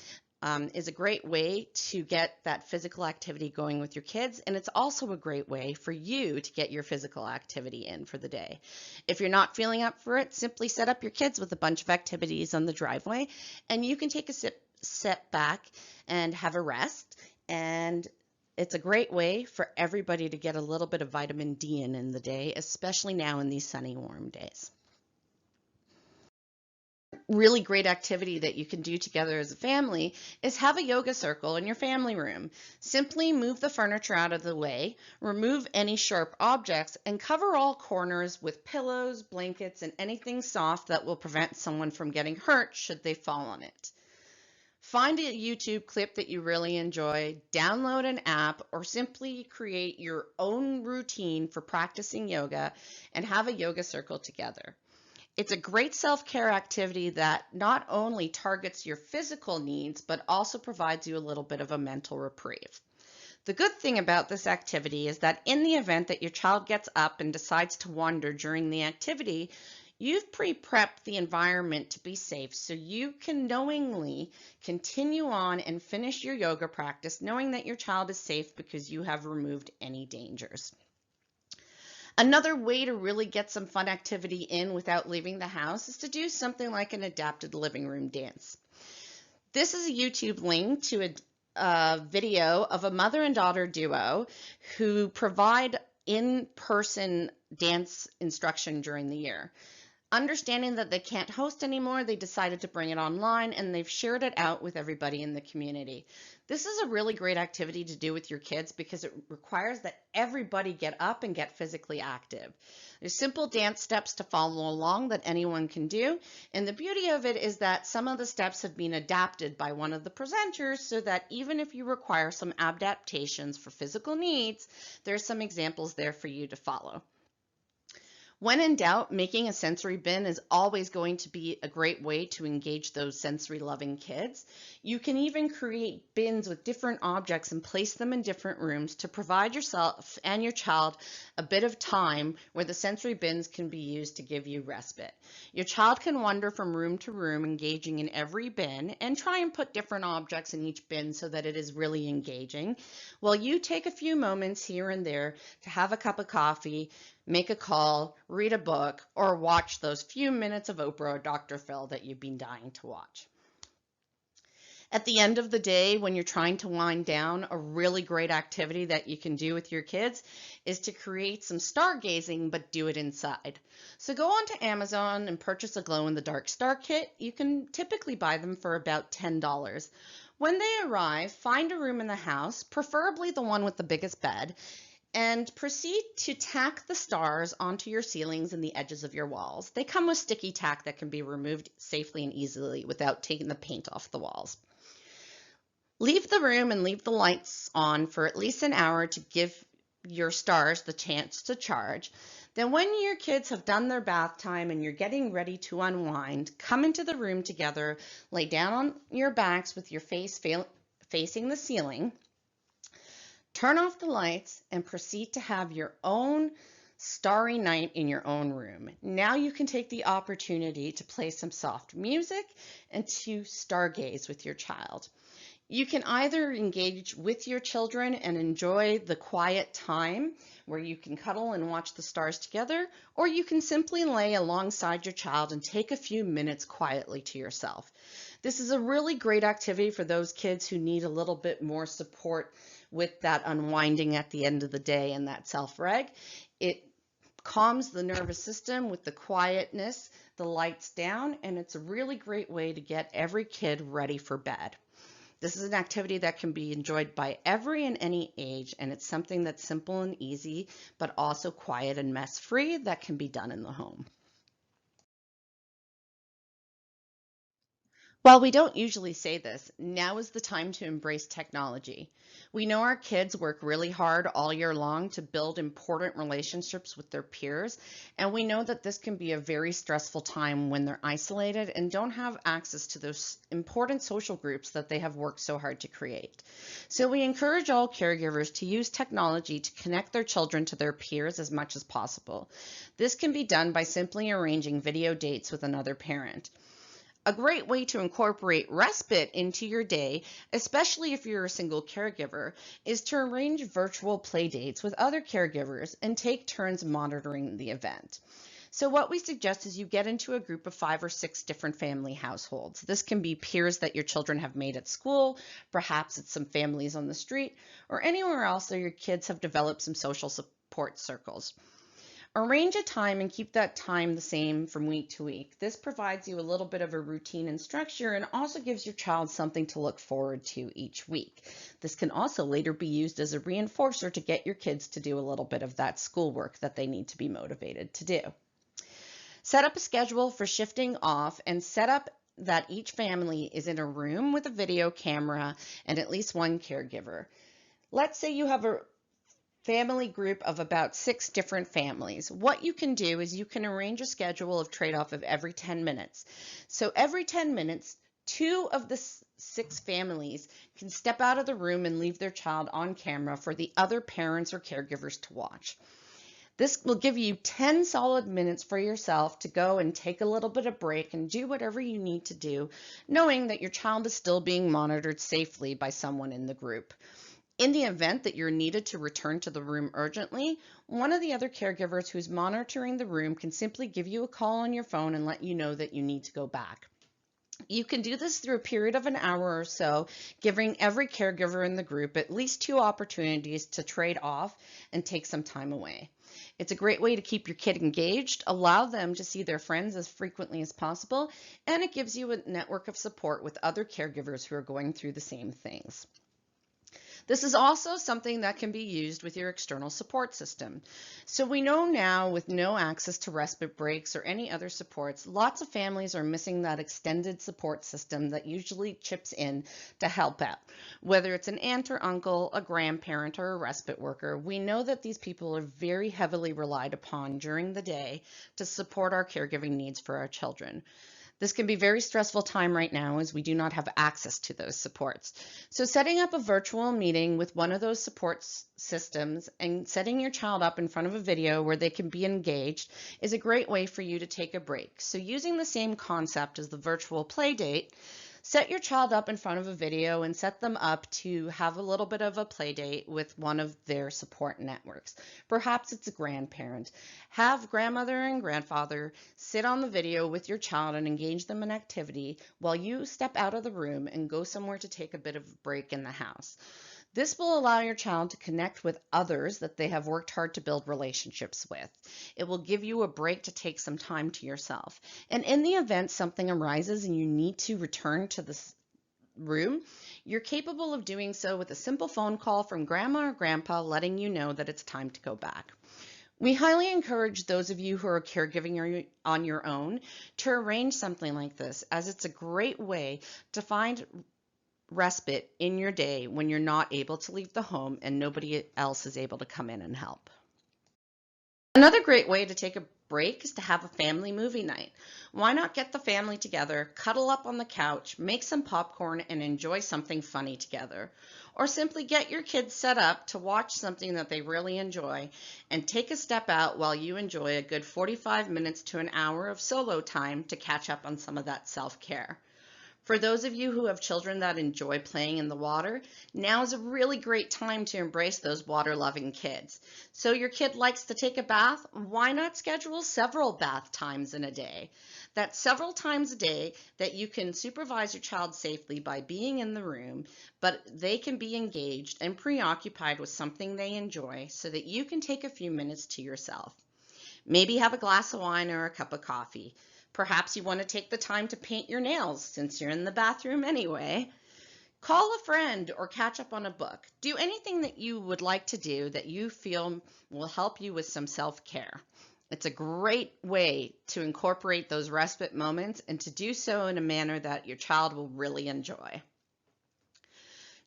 is a great way to get that physical activity going with your kids, and it's also a great way for you to get your physical activity in for the day. If you're not feeling up for it, simply set up your kids with a bunch of activities on the driveway, and you can take a sit back and have a rest, and it's a great way for everybody to get a little bit of vitamin D in the day, especially now in these sunny, warm days. Really great activity that you can do together as a family is have a yoga circle in your family room. Simply move the furniture out of the way, remove any sharp objects, and cover all corners with pillows, blankets, and anything soft that will prevent someone from getting hurt should they fall on it. Find a YouTube clip that you really enjoy, download an app, or simply create your own routine for practicing yoga and have a yoga circle together. It's a great self-care activity that not only targets your physical needs, but also provides you a little bit of a mental reprieve. The good thing about this activity is that in the event that your child gets up and decides to wander during the activity, you've pre-prepped the environment to be safe so you can knowingly continue on and finish your yoga practice knowing that your child is safe because you have removed any dangers. Another way to really get some fun activity in without leaving the house is to do something like an adapted living room dance. This is a YouTube link to a video of a mother and daughter duo who provide in-person dance instruction during the year. Understanding that they can't host anymore, they decided to bring it online, and they've shared it out with everybody in the community. This is a really great activity to do with your kids because it requires that everybody get up and get physically active. There's simple dance steps to follow along that anyone can do, and the beauty of it is that some of the steps have been adapted by one of the presenters so that even if you require some adaptations for physical needs, there's some examples there for you to follow. When in doubt, making a sensory bin is always going to be a great way to engage those sensory loving kids. You can even create bins with different objects and place them in different rooms to provide yourself and your child a bit of time where the sensory bins can be used to give you respite. Your child can wander from room to room, engaging in every bin, and try and put different objects in each bin so that it is really engaging, while you take a few moments here and there to have a cup of coffee, make a call, read a book, or watch those few minutes of Oprah or Dr. Phil that you've been dying to watch. At the end of the day, when you're trying to wind down, a really great activity that you can do with your kids is to create some stargazing, but do it inside. So go onto Amazon and purchase a glow-in-the-dark star kit. You can typically buy them for about $10. When they arrive, find a room in the house, preferably the one with the biggest bed, and proceed to tack the stars onto your ceilings and the edges of your walls. They come with sticky tack that can be removed safely and easily without taking the paint off the walls. Leave the room and leave the lights on for at least an hour to give your stars the chance to charge. Then when your kids have done their bath time and you're getting ready to unwind, come into the room together, lay down on your backs with your face facing the ceiling, turn off the lights, and proceed to have your own starry night in your own room. Now you can take the opportunity to play some soft music and to stargaze with your child. You can either engage with your children and enjoy the quiet time where you can cuddle and watch the stars together, or you can simply lay alongside your child and take a few minutes quietly to yourself. This is a really great activity for those kids who need a little bit more support with that unwinding at the end of the day and that self-reg. It calms the nervous system with the quietness, the lights down, and it's a really great way to get every kid ready for bed. This is an activity that can be enjoyed by every and any age, and it's something that's simple and easy, but also quiet and mess-free that can be done in the home. While we don't usually say this, now is the time to embrace technology. We know our kids work really hard all year long to build important relationships with their peers, and we know that this can be a very stressful time when they're isolated and don't have access to those important social groups that they have worked so hard to create. So we encourage all caregivers to use technology to connect their children to their peers as much as possible. This can be done by simply arranging video dates with another parent. A great way to incorporate respite into your day, especially if you're a single caregiver, is to arrange virtual play dates with other caregivers and take turns monitoring the event. So what we suggest is you get into a group of 5 or 6 different family households. This can be peers that your children have made at school, perhaps it's some families on the street, or anywhere else where your kids have developed some social support circles. Arrange a time and keep that time the same from week to week. This provides you a little bit of a routine and structure and also gives your child something to look forward to each week. This can also later be used as a reinforcer to get your kids to do a little bit of that schoolwork that they need to be motivated to do. Set up a schedule for shifting off and set up that each family is in a room with a video camera and at least one caregiver. Let's say you have a family group of about 6 different families. What you can do is you can arrange a schedule of trade-off of every 10 minutes. So every 10 minutes, 2 of the 6 families can step out of the room and leave their child on camera for the other parents or caregivers to watch. This will give you 10 solid minutes for yourself to go and take a little bit of break and do whatever you need to do, knowing that your child is still being monitored safely by someone in the group. In the event that you're needed to return to the room urgently, one of the other caregivers who's monitoring the room can simply give you a call on your phone and let you know that you need to go back. You can do this through a period of an hour or so, giving every caregiver in the group at least 2 opportunities to trade off and take some time away. It's a great way to keep your kid engaged, allow them to see their friends as frequently as possible, and it gives you a network of support with other caregivers who are going through the same things. This is also something that can be used with your external support system. So we know now, with no access to respite breaks or any other supports, lots of families are missing that extended support system that usually chips in to help out. Whether it's an aunt or uncle, a grandparent, or a respite worker, we know that these people are very heavily relied upon during the day to support our caregiving needs for our children. This can be a very stressful time right now as we do not have access to those supports. So setting up a virtual meeting with one of those support systems and setting your child up in front of a video where they can be engaged is a great way for you to take a break. So using the same concept as the virtual play date, set your child up in front of a video and set them up to have a little bit of a play date with one of their support networks. Perhaps it's a grandparent. Have grandmother and grandfather sit on the video with your child and engage them in activity while you step out of the room and go somewhere to take a bit of a break in the house. This will allow your child to connect with others that they have worked hard to build relationships with. It will give you a break to take some time to yourself. And in the event something arises and you need to return to this room, you're capable of doing so with a simple phone call from grandma or grandpa letting you know that it's time to go back. We highly encourage those of you who are caregiving on your own to arrange something like this, as it's a great way to find respite in your day when you're not able to leave the home and nobody else is able to come in and help. Another great way to take a break is to have a family movie night. Why not get the family together, cuddle up on the couch, make some popcorn, and enjoy something funny together? Or simply get your kids set up to watch something that they really enjoy and take a step out while you enjoy a good 45 minutes to an hour of solo time to catch up on some of that self-care. For those of you who have children that enjoy playing in the water, now is a really great time to embrace those water-loving kids. So your kid likes to take a bath, why not schedule several bath times in a day? That's several times a day that you can supervise your child safely by being in the room, but they can be engaged and preoccupied with something they enjoy so that you can take a few minutes to yourself. Maybe have a glass of wine or a cup of coffee. Perhaps you want to take the time to paint your nails since you're in the bathroom anyway. Call a friend or catch up on a book. Do anything that you would like to do that you feel will help you with some self-care. It's a great way to incorporate those respite moments and to do so in a manner that your child will really enjoy.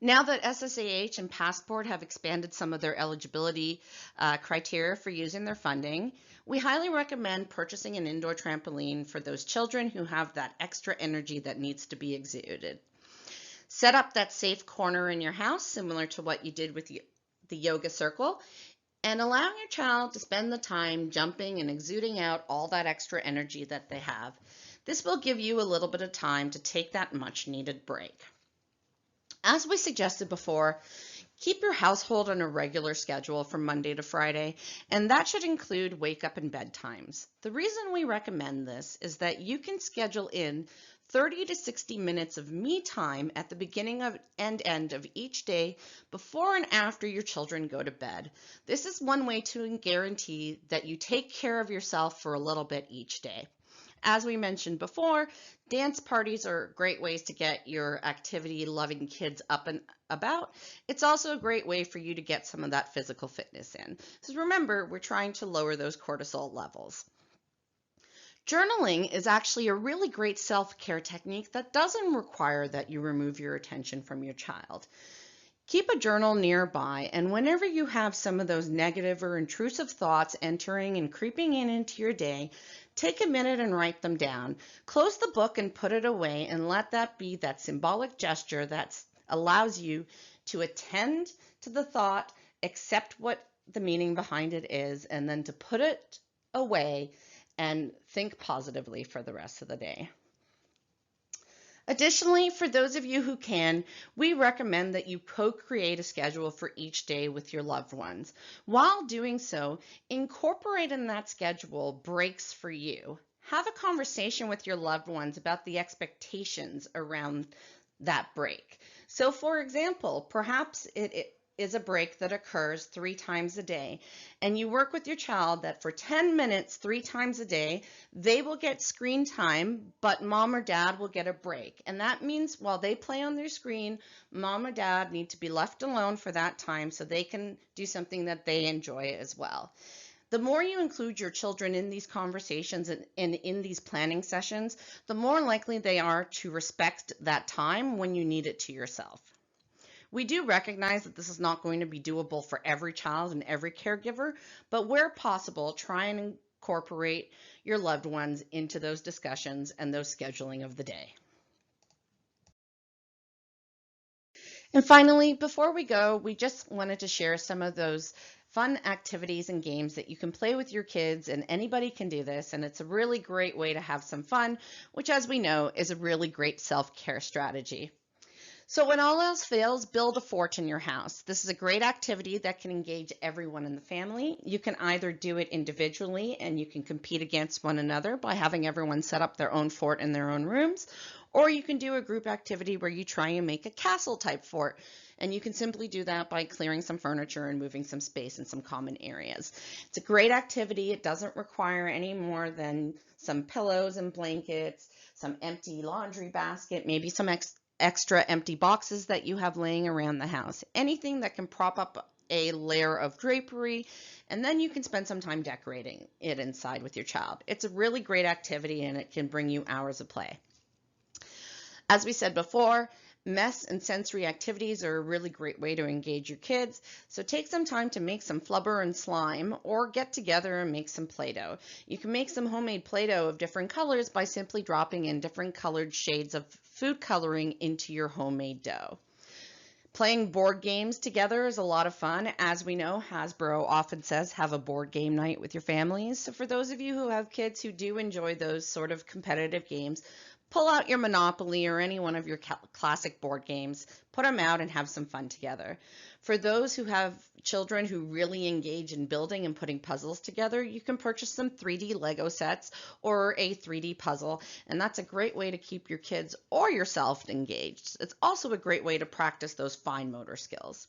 Now that SSAH and Passport have expanded some of their eligibility criteria for using their funding, we highly recommend purchasing an indoor trampoline for those children who have that extra energy that needs to be exuded. Set up that safe corner in your house, similar to what you did with the yoga circle, and allow your child to spend the time jumping and exuding out all that extra energy that they have. This will give you a little bit of time to take that much needed break. As we suggested before, keep your household on a regular schedule from Monday to Friday, and that should include wake up and bedtimes. The reason we recommend this is that you can schedule in 30 to 60 minutes of me time at the beginning and end of each day before and after your children go to bed. This is one way to guarantee that you take care of yourself for a little bit each day. As we mentioned before, dance parties are great ways to get your activity-loving kids up and about. It's also a great way for you to get some of that physical fitness in. So remember, we're trying to lower those cortisol levels. Journaling is actually a really great self-care technique that doesn't require that you remove your attention from your child. Keep a journal nearby, and whenever you have some of those negative or intrusive thoughts entering and creeping into your day, take a minute and write them down. Close the book and put it away, and let that be that symbolic gesture that allows you to attend to the thought, accept what the meaning behind it is, and then to put it away and think positively for the rest of the day. Additionally, for those of you who can, we recommend that you co-create a schedule for each day with your loved ones. While doing so, incorporate in that schedule breaks for you. Have a conversation with your loved ones about the expectations around that break. So for example, perhaps is a break that occurs 3 times a day, and you work with your child that for 10 minutes 3 times a day they will get screen time, but mom or dad will get a break. And that means while they play on their screen, mom or dad need to be left alone for that time so they can do something that they enjoy as well. The more you include your children in these conversations and in these planning sessions, the more likely they are to respect that time when you need it to yourself. We do recognize that this is not going to be doable for every child and every caregiver, but where possible, try and incorporate your loved ones into those discussions and those scheduling of the day. And finally, before we go, we just wanted to share some of those fun activities and games that you can play with your kids, and anybody can do this, and it's a really great way to have some fun, which, as we know, is a really great self-care strategy. So when all else fails, build a fort in your house. This is a great activity that can engage everyone in the family. You can either do it individually and you can compete against one another by having everyone set up their own fort in their own rooms, or you can do a group activity where you try and make a castle type fort. And you can simply do that by clearing some furniture and moving some space in some common areas. It's a great activity. It doesn't require any more than some pillows and blankets, some empty laundry basket, maybe some extra empty boxes that you have laying around the house. Anything that can prop up a layer of drapery, and then you can spend some time decorating it inside with your child. It's a really great activity and it can bring you hours of play. As we said before, mess and sensory activities are a really great way to engage your kids, so take some time to make some flubber and slime, or get together and make some Play-Doh. You can make some homemade Play-Doh of different colors by simply dropping in different colored shades of food coloring into your homemade dough. Playing board games together is a lot of fun. As we know, Hasbro often says have a board game night with your families. So for those of you who have kids who do enjoy those sort of competitive games, pull out your Monopoly or any one of your classic board games, put them out and have some fun together. For those who have children who really engage in building and putting puzzles together, you can purchase some 3D Lego sets or a 3D puzzle, and that's a great way to keep your kids or yourself engaged. It's also a great way to practice those fine motor skills.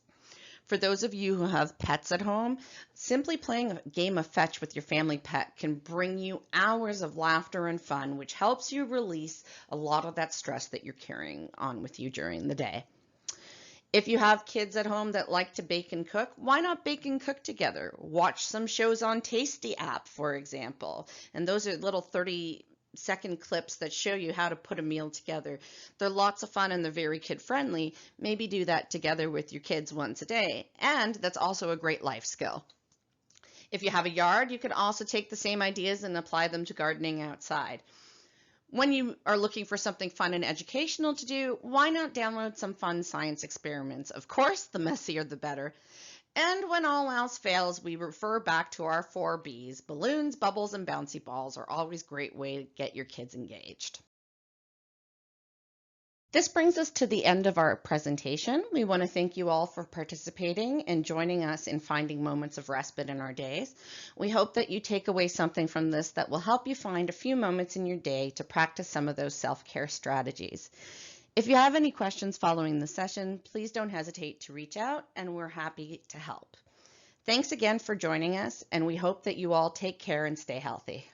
For those of you who have pets at home, simply playing a game of fetch with your family pet can bring you hours of laughter and fun, which helps you release a lot of that stress that you're carrying on with you during the day. If you have kids at home that like to bake and cook, why not bake and cook together? Watch some shows on Tasty app, for example, and those are little 30-second clips that show you how to put a meal together. They're lots of fun and they're very kid friendly. Maybe do that together with your kids once a day, and that's also a great life skill. If you have a yard, you can also take the same ideas and apply them to gardening outside. When you are looking for something fun and educational to do, why not download some fun science experiments? Of course, the messier the better. And when all else fails, we refer back to our 4 Bs. Balloons, bubbles, and bouncy balls are always a great way to get your kids engaged. This brings us to the end of our presentation. We want to thank you all for participating and joining us in finding moments of respite in our days. We hope that you take away something from this that will help you find a few moments in your day to practice some of those self-care strategies. If you have any questions following the session, please don't hesitate to reach out and we're happy to help. Thanks again for joining us, and we hope that you all take care and stay healthy.